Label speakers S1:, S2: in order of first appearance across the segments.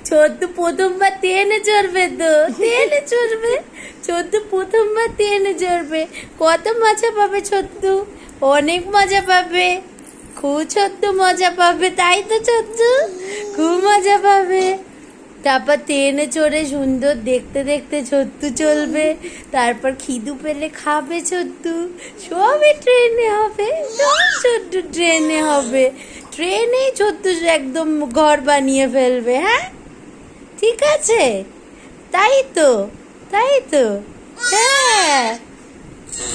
S1: ছোট্টু প্রথমবার ট্রেনে চড়বে তো, ট্রেনে চড়বে ছোট্টু, প্রথমবার ট্রেনে চড়বে। কত মজা পাবে ছোট্টু, অনেক মজা পাবে, খুব ছোট্টু মজা পাবে, তাই তো ছোট্টু খুব মজা পাবে। তারপর ট্রেনে চড়ে সুন্দর দেখতে দেখতে ছোট্টু চলবে, তারপর খিদু পেলে খাবে ছোট্টু, সবই ট্রেনে হবে, সব ছোট্টু ট্রেনে হবে, ট্রেনেই ছোট্টু একদম ঘর বানিয়ে ফেলবে। হ্যাঁ ঠিক আছে, তাই তো, তাই তো, হ্যাঁ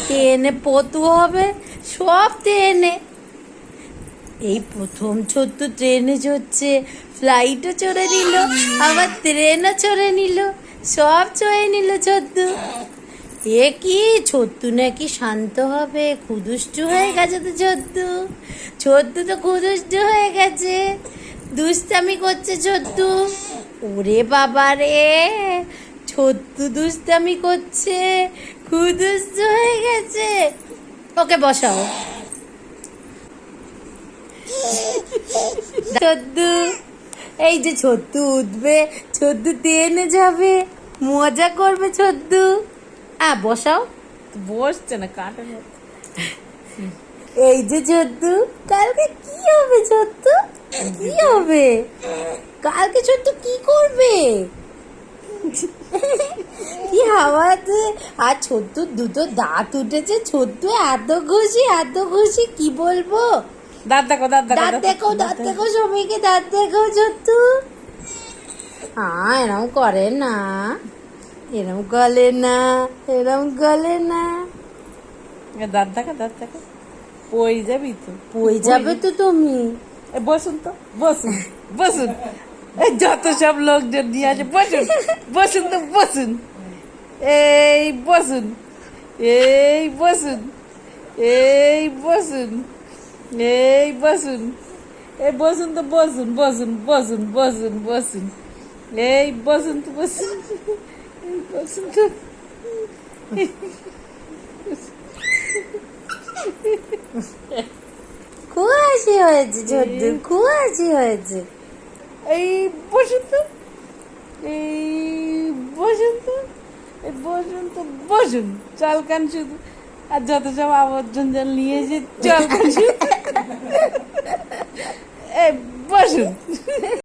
S1: ট্রেনে পতু হবে, সব ট্রেনে। এই প্রথম ছোট্টু ট্রেনে চড়ছে, ফ্লাইটও চড়ে নিল, আবার ট্রেনও চড়ে নিল, সব চড়ে নিল ছোট্টু। এ কি ছোট্টু নাকি শান্ত হবে, খুদুষ্টু হয়ে গেছে তো ছোট্টু, ছোট্টু তো খুদুষ্টু হয়ে গেছে, দুষ্টামি করছে ছোট্টু। ওরে বাবা রে, ছোট্টু দুষ্টামি করছে, খুদুষ্টু হয়ে গেছে। ওকে বসাও। ছোট্টু, এই যে ছোট্টু উঠবে, ছোট্টু ট্রেনে যাবে, মজা করবে ছোট্টু। বসাও।
S2: বসছে না, কাটে না।
S1: এই যে ছোট্টু, কালকে কি হবে ছোট্টু, কি হবে কালকে ছোট্টু, কি করবে, কি হাওয়াতে। আর ছোট্টুর দুটো দাঁত উঠেছে, ছোট্টু এত খুশি, এত খুশি কি বলবো।
S2: দাঁত দেখো, দাঁত দেখো,
S1: দাঁত দেখো, দাঁত দেখো, সবাইকে দাঁত দেখো ছোট্টু। এরম করে না, এরম গলে না, এরম গলে না।
S2: দাঁত দেখো, দাঁত দেখো, পই যাবি তো,
S1: পই যাবে তো তুমি।
S2: বসুন তো, বসুন, বসুন, এই যত সব লোকজন নিয়ে আছে, বসুন, বসুন তো, বসুন, এই বসুন, এই বসুন, এই বসুন, এই বসুন, এই বসুন তো, বসুন, বসুন, বসুন, বসুন, বসুন, এই বসুন তো, বসুন, এই বসুন তো।
S1: খুব হাসি হয়েছে ছোট্টু, খুব হাসি হয়েছে।
S2: এই বসুন তো, এই বসুন তো, এই বসুন তো, বসুন, চাল কান শুধু, আর যত সব আবর্জনা নিয়ে এসে চাল কান শুধু, এই বসুন।